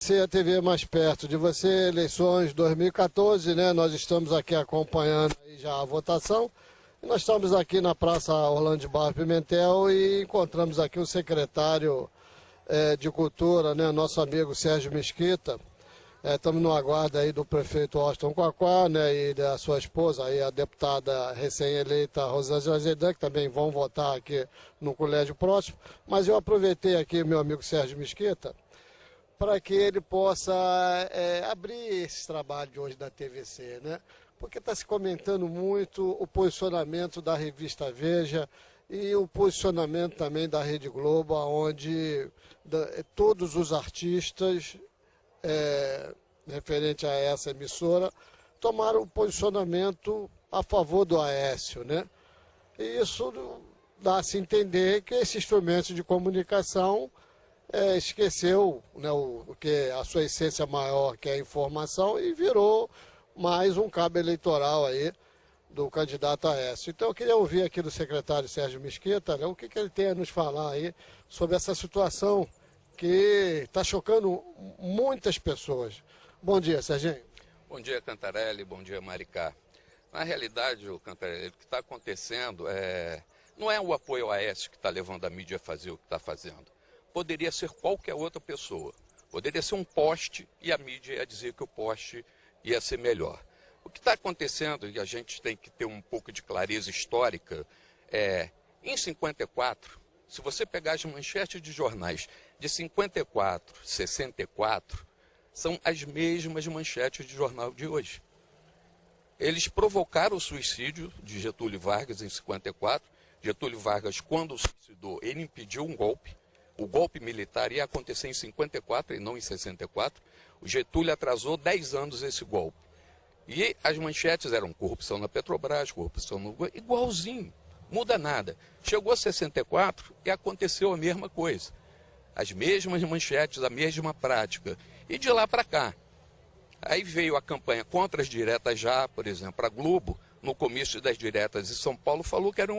Se a TV mais perto de você, eleições 2014, né? Nós estamos aqui acompanhando aí já a votação. E nós estamos aqui na Praça Orlando de Barros Pimentel e encontramos aqui o secretário de Cultura, né? Nosso amigo Sérgio Mesquita. Estamos no aguardo aí do prefeito Austin Quaquá, né? E da sua esposa, aí, a deputada recém-eleita Rosângela Azedan, que também vão votar aqui no colégio próximo. Mas eu aproveitei aqui meu amigo Sérgio Mesquita para que ele possa abrir esse trabalho de hoje da TVC, né? Porque está se comentando muito o posicionamento da revista Veja e o posicionamento também da Rede Globo, onde todos os artistas referente a essa emissora tomaram um posicionamento a favor do Aécio, né? E isso dá-se a entender que esse instrumento de comunicação esqueceu, né, a sua essência maior, que é a informação, e virou mais um cabo eleitoral aí do candidato Aécio. Então eu queria ouvir aqui do secretário Sérgio Mesquita, né, o que ele tem a nos falar aí sobre essa situação que está chocando muitas pessoas. Bom dia, Serginho. Bom dia, Cantarelli. Bom dia, Maricá. Na realidade, Cantarelli, o que está acontecendo não é o apoio ao Aécio que está levando a mídia a fazer o que está fazendo. Poderia ser qualquer outra pessoa. Poderia ser um poste e a mídia ia dizer que o poste ia ser melhor. O que está acontecendo, e a gente tem que ter um pouco de clareza histórica, em 54, se você pegar as manchetes de jornais de 54, 64, são as mesmas manchetes de jornal de hoje. Eles provocaram o suicídio de Getúlio Vargas em 54. Getúlio Vargas, quando suicidou, ele impediu um golpe. O golpe militar ia acontecer em 54 e não em 64. O Getúlio atrasou 10 anos esse golpe. E as manchetes eram corrupção na Petrobras, corrupção no... igualzinho, muda nada. Chegou a 64 e aconteceu a mesma coisa. As mesmas manchetes, a mesma prática. E de lá para cá. Aí veio a campanha contra as diretas já, por exemplo, a Globo, no comício das diretas em São Paulo, falou que era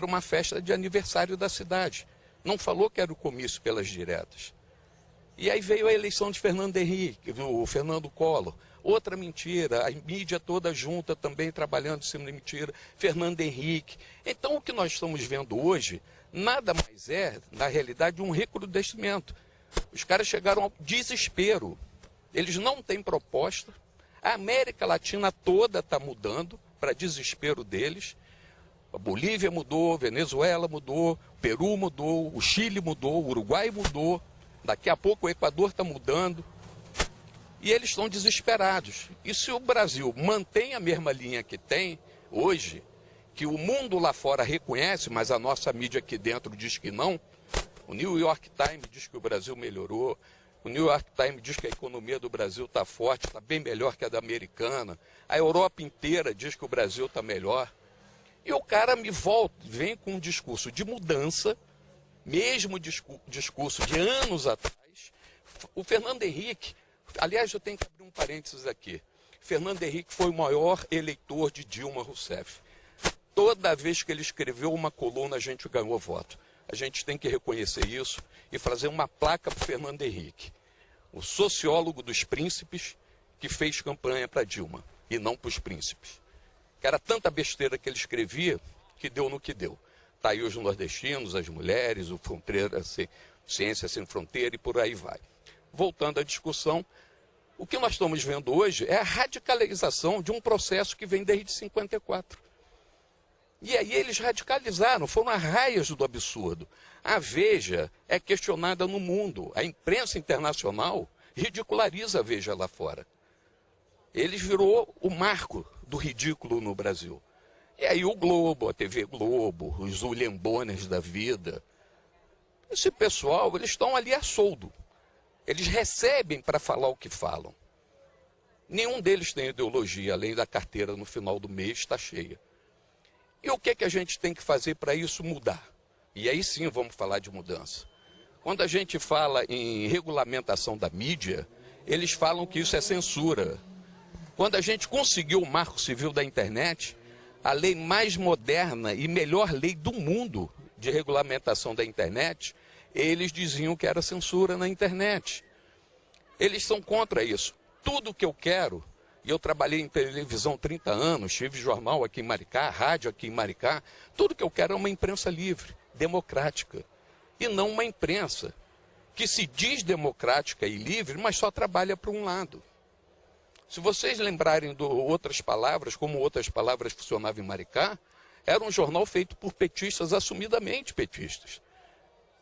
uma festa de aniversário da cidade. Não falou que era o comício pelas diretas. E aí veio a eleição de Fernando Henrique, o Fernando Collor. Outra mentira, a mídia toda junta também trabalhando em cima de mentira, Fernando Henrique. Então o que nós estamos vendo hoje, nada mais na realidade, um recrudescimento. Os caras chegaram ao desespero. Eles não têm proposta. A América Latina toda está mudando para desespero deles. A Bolívia mudou, Venezuela mudou, Peru mudou, o Chile mudou, o Uruguai mudou, daqui a pouco o Equador está mudando. E eles estão desesperados. E se o Brasil mantém a mesma linha que tem hoje, que o mundo lá fora reconhece, mas a nossa mídia aqui dentro diz que não, o New York Times diz que o Brasil melhorou, o New York Times diz que a economia do Brasil está forte, está bem melhor que a da americana, a Europa inteira diz que o Brasil está melhor. E o cara vem com um discurso de mudança, mesmo discurso de anos atrás. O Fernando Henrique, aliás, eu tenho que abrir um parênteses aqui. Fernando Henrique foi o maior eleitor de Dilma Rousseff. Toda vez que ele escreveu uma coluna, a gente ganhou voto. A gente tem que reconhecer isso e fazer uma placa para o Fernando Henrique, o sociólogo dos príncipes que fez campanha para Dilma e não para os príncipes. Que era tanta besteira que ele escrevia que deu no que deu. Está aí os nordestinos, as mulheres, o Fronteira, Ciência Sem Fronteira e por aí vai. Voltando à discussão, o que nós estamos vendo hoje é a radicalização de um processo que vem desde 54. E aí eles radicalizaram, foram arraias do absurdo. A Veja é questionada no mundo. A imprensa internacional ridiculariza a Veja lá fora. Eles virou o marco do ridículo no Brasil. E aí o Globo, a TV Globo, os William Bonners da vida, esse pessoal, eles estão ali a soldo. Eles recebem para falar o que falam. Nenhum deles tem ideologia, além da carteira no final do mês está cheia. E o que a gente tem que fazer para isso mudar? E aí sim vamos falar de mudança. Quando a gente fala em regulamentação da mídia, eles falam que isso é censura. Quando a gente conseguiu o Marco Civil da Internet, a lei mais moderna e melhor lei do mundo de regulamentação da internet, eles diziam que era censura na internet. Eles são contra isso. Tudo que eu quero, e eu trabalhei em televisão 30 anos, tive jornal aqui em Maricá, rádio aqui em Maricá, tudo que eu quero é uma imprensa livre, democrática, e não uma imprensa que se diz democrática e livre, mas só trabalha para um lado. Se vocês lembrarem de outras palavras, como outras palavras funcionavam em Maricá, era um jornal feito por petistas, assumidamente petistas.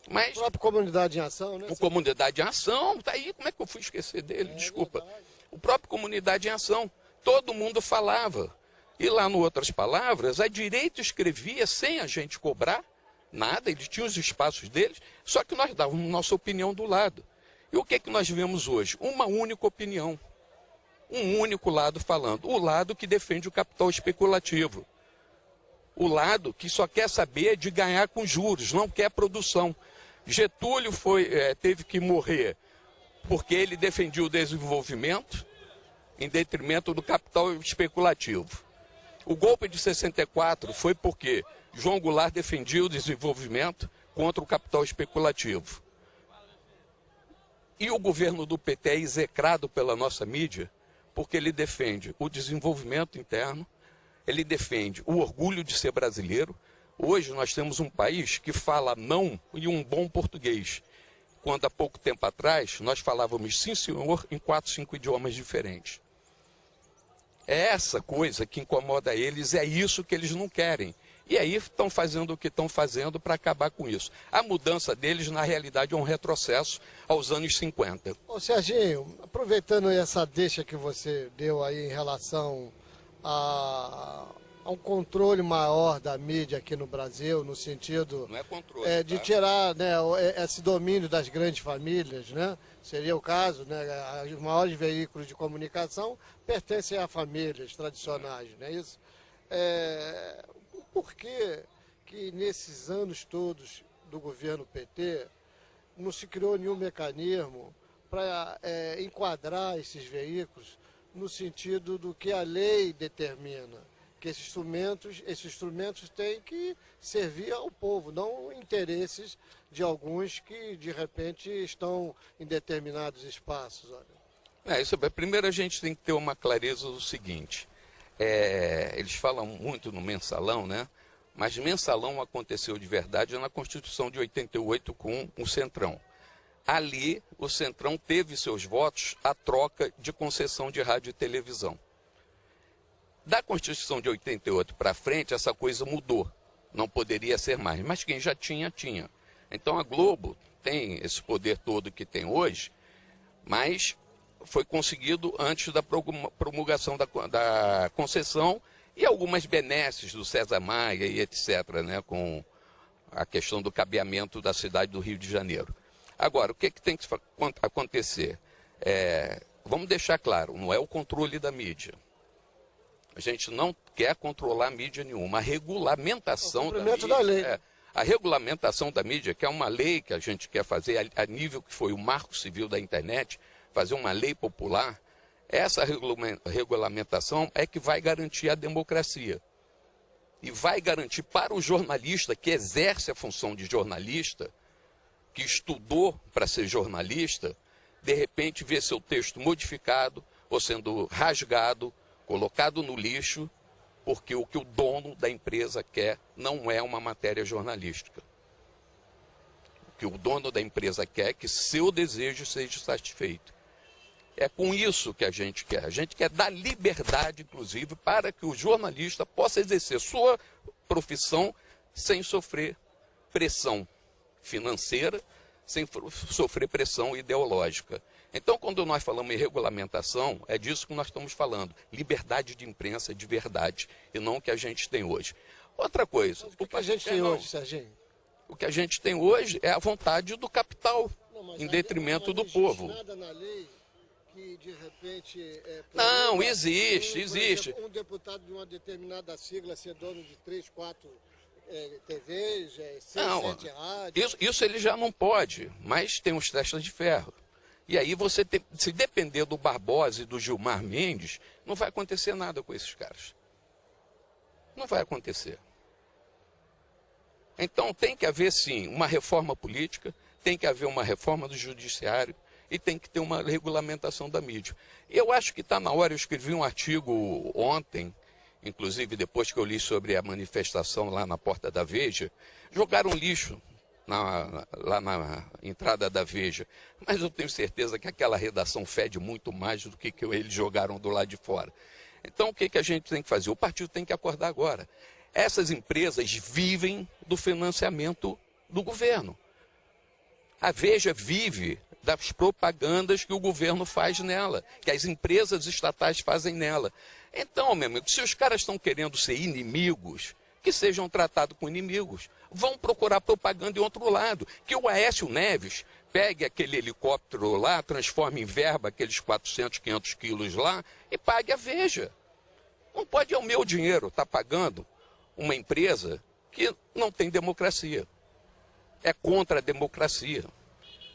Mas O próprio Comunidade em Ação, né? o Comunidade em Ação, tá aí, como é que eu fui esquecer dele? Desculpa. O próprio Comunidade em Ação, todo mundo falava. E lá no Outras Palavras, a direita escrevia sem a gente cobrar nada, eles tinham os espaços deles, só que nós dávamos nossa opinião do lado. E o que é que nós vemos hoje? Uma única opinião. Um único lado falando. O lado que defende o capital especulativo. O lado que só quer saber de ganhar com juros, não quer produção. Getúlio teve que morrer porque ele defendia o desenvolvimento em detrimento do capital especulativo. O golpe de 64 foi porque João Goulart defendia o desenvolvimento contra o capital especulativo. E o governo do PT é execrado pela nossa mídia porque ele defende o desenvolvimento interno, ele defende o orgulho de ser brasileiro. Hoje nós temos um país que fala não e um bom português. Quando há pouco tempo atrás nós falávamos sim senhor em 4, 5 idiomas diferentes. É essa coisa que incomoda eles, é isso que eles não querem. E aí estão fazendo o que estão fazendo para acabar com isso. A mudança deles, na realidade, é um retrocesso aos anos 50. Ô Serginho, aproveitando essa deixa que você deu aí em relação a um controle maior da mídia aqui no Brasil, no sentido Não é controle, de tá? tirar, né, esse domínio das grandes famílias, né? Seria o caso, né? Os maiores veículos de comunicação pertencem a famílias tradicionais, não é isso? Por que nesses anos todos do governo PT não se criou nenhum mecanismo para enquadrar esses veículos no sentido do que a lei determina? Que esses instrumentos têm que servir ao povo, não interesses de alguns que de repente estão em determinados espaços. Olha. Primeiro a gente tem que ter uma clareza do seguinte, eles falam muito no mensalão, né? Mas mensalão aconteceu de verdade na Constituição de 88 com o Centrão. Ali o Centrão teve seus votos à troca de concessão de rádio e televisão. Da Constituição de 88 para frente, essa coisa mudou. Não poderia ser mais. Mas quem já tinha, tinha. Então a Globo tem esse poder todo que tem hoje, mas foi conseguido antes da promulgação da concessão e algumas benesses do César Maia e etc., né, com a questão do cabeamento da cidade do Rio de Janeiro. Agora, o que tem que acontecer? Vamos deixar claro, não é o controle da mídia. A gente não quer controlar mídia nenhuma. A regulamentação da mídia, da lei. A regulamentação da mídia, que é uma lei que a gente quer fazer a nível que foi o Marco Civil da internet, fazer uma lei popular, essa regulamentação é que vai garantir a democracia. E vai garantir para o jornalista que exerce a função de jornalista, que estudou para ser jornalista, de repente ver seu texto modificado ou sendo rasgado, colocado no lixo, porque o que o dono da empresa quer não é uma matéria jornalística. O que o dono da empresa quer é que seu desejo seja satisfeito. É com isso que a gente quer. A gente quer dar liberdade, inclusive, para que o jornalista possa exercer sua profissão sem sofrer pressão financeira, sem sofrer pressão ideológica. Então, quando nós falamos em regulamentação, é disso que nós estamos falando. Liberdade de imprensa de verdade, e não o que a gente tem hoje. Outra coisa... O que a gente tem hoje, Serginho? O que a gente tem hoje é a vontade do capital, em detrimento do povo. Não existe nada na lei que, de repente... Não, existe. Um deputado de uma determinada sigla ser dono de 3, 4 TVs, 6, 7 rádios... Isso ele já não pode, mas tem os testas de ferro. E aí se depender do Barbosa e do Gilmar Mendes, não vai acontecer nada com esses caras. Não vai acontecer. Então tem que haver sim uma reforma política, tem que haver uma reforma do judiciário e tem que ter uma regulamentação da mídia. Eu acho que está na hora, eu escrevi um artigo ontem, inclusive depois que eu li sobre a manifestação lá na porta da Veja, jogaram lixo lá na entrada da Veja, mas eu tenho certeza que aquela redação fede muito mais do que eles jogaram do lado de fora. Então o que a gente tem que fazer? O partido tem que acordar agora. Essas empresas vivem do financiamento do governo. A Veja vive das propagandas que o governo faz nela, que as empresas estatais fazem nela. Então, meu amigo, se os caras estão querendo ser inimigos, que sejam tratados como inimigos. Vão procurar propaganda em outro lado. Que o Aécio Neves pegue aquele helicóptero lá, transforme em verba aqueles 400, 500 quilos lá e pague a Veja. Não pode, é o meu dinheiro, estar pagando uma empresa que não tem democracia. É contra a democracia.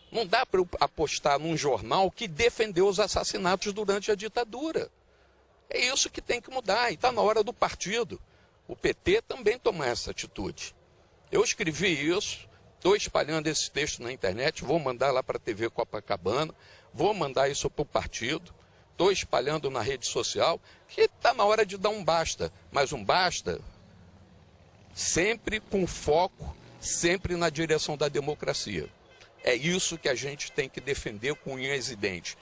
Não dá para eu apostar num jornal que defendeu os assassinatos durante a ditadura. É isso que tem que mudar. E está na hora do partido, o PT, também tomar essa atitude. Eu escrevi isso, estou espalhando esse texto na internet, vou mandar lá para a TV Copacabana, vou mandar isso para o partido, estou espalhando na rede social, que está na hora de dar um basta. Mas um basta sempre com foco, sempre na direção da democracia. É isso que a gente tem que defender com unhas e dentes.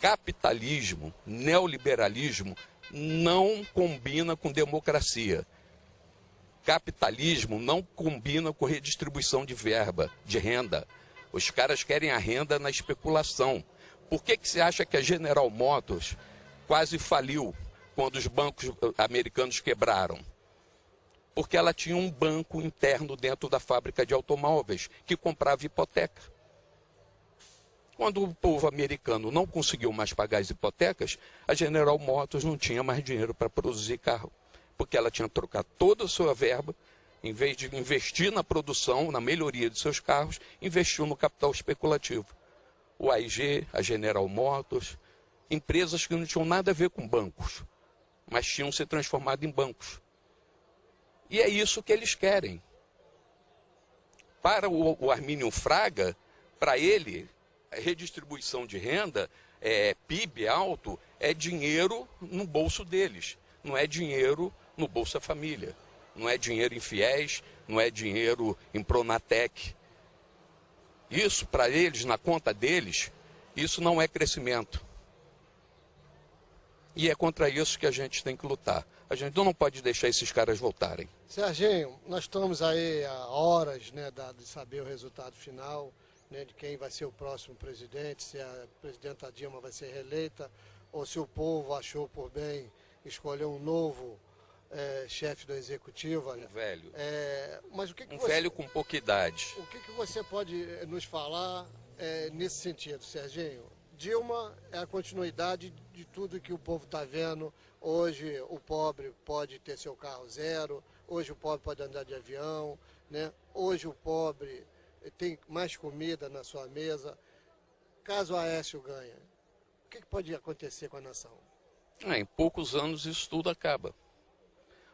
Capitalismo, neoliberalismo, não combina com democracia. Capitalismo não combina com redistribuição de verba, de renda. Os caras querem a renda na especulação. Por que você acha que a General Motors quase faliu quando os bancos americanos quebraram? Porque ela tinha um banco interno dentro da fábrica de automóveis que comprava hipoteca. Quando o povo americano não conseguiu mais pagar as hipotecas, a General Motors não tinha mais dinheiro para produzir carro, porque ela tinha trocado toda a sua verba, em vez de investir na produção, na melhoria de seus carros, investiu no capital especulativo. O AIG, a General Motors, empresas que não tinham nada a ver com bancos, mas tinham se transformado em bancos. E é isso que eles querem. Para o Armínio Fraga, para ele, a redistribuição de renda, PIB alto, é dinheiro no bolso deles. Não é dinheiro no Bolsa Família. Não é dinheiro em FIES, não é dinheiro em Pronatec. Isso, para eles, na conta deles, isso não é crescimento. E é contra isso que a gente tem que lutar. A gente não pode deixar esses caras voltarem. Serginho, nós estamos aí há horas, né, de saber o resultado final, né, de quem vai ser o próximo presidente, se a presidenta Dilma vai ser reeleita, ou se o povo achou por bem escolher um novo chefe do executivo. Um velho. Mas o que um velho com pouca idade. O que você pode nos falar nesse sentido, Serginho? Dilma é a continuidade de tudo que o povo está vendo. Hoje o pobre pode ter seu carro zero, hoje o pobre pode andar de avião, né? Hoje o pobre tem mais comida na sua mesa. Caso a Aécio ganhe, o que pode acontecer com a nação? Em poucos anos isso tudo acaba.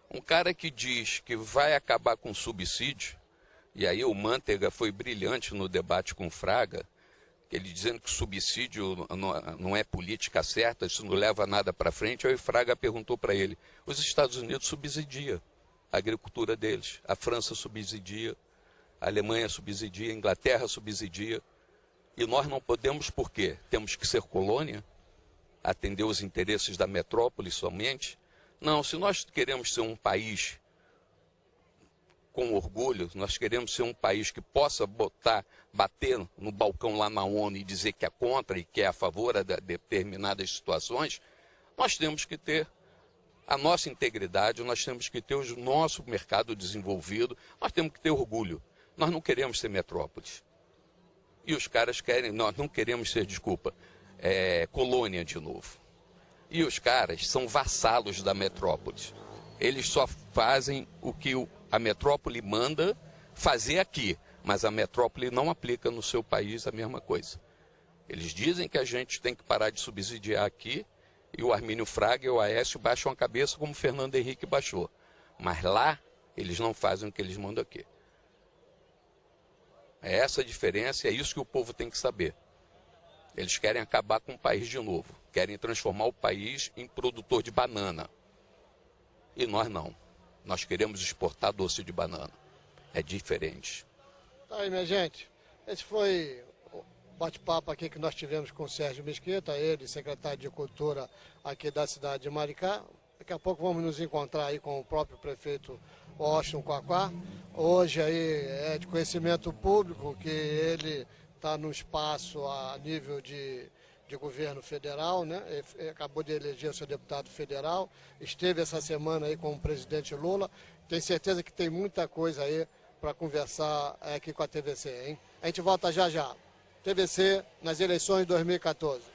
Um cara que diz que vai acabar com o subsídio, e aí o Manteiga foi brilhante no debate com o Fraga, ele dizendo que o subsídio não é política certa, isso não leva nada para frente. Aí o Fraga perguntou para ele, os Estados Unidos subsidiam a agricultura deles, a França subsidia, a Alemanha subsidia, a Inglaterra subsidia, e nós não podemos por quê? Temos que ser colônia, atender os interesses da metrópole somente? Não, se nós queremos ser um país com orgulho, nós queremos ser um país que possa bater no balcão lá na ONU e dizer que é contra e que é a favor de determinadas situações, nós temos que ter a nossa integridade, nós temos que ter o nosso mercado desenvolvido, nós temos que ter orgulho. Nós não queremos ser metrópoles. E os caras querem, nós não queremos ser, colônia de novo. E os caras são vassalos da metrópole. Eles só fazem o que a metrópole manda fazer aqui, mas a metrópole não aplica no seu país a mesma coisa. Eles dizem que a gente tem que parar de subsidiar aqui, e o Armínio Fraga e o Aécio baixam a cabeça como o Fernando Henrique baixou. Mas lá, eles não fazem o que eles mandam aqui. É essa a diferença, é isso que o povo tem que saber. Eles querem acabar com o país de novo. Querem transformar o país em produtor de banana. E nós não. Nós queremos exportar doce de banana. É diferente. Tá aí, minha gente. Esse foi o bate-papo aqui que nós tivemos com o Sérgio Mesquita, ele, secretário de Cultura aqui da cidade de Maricá. Daqui a pouco vamos nos encontrar aí com o próprio prefeito Washington Quaquá. Hoje aí é de conhecimento público que ele está no espaço a nível de governo federal, né? Ele acabou de eleger o seu deputado federal, esteve essa semana aí com o presidente Lula. Tenho certeza que tem muita coisa aí para conversar aqui com a TVC, hein? A gente volta já já. TVC nas eleições de 2014.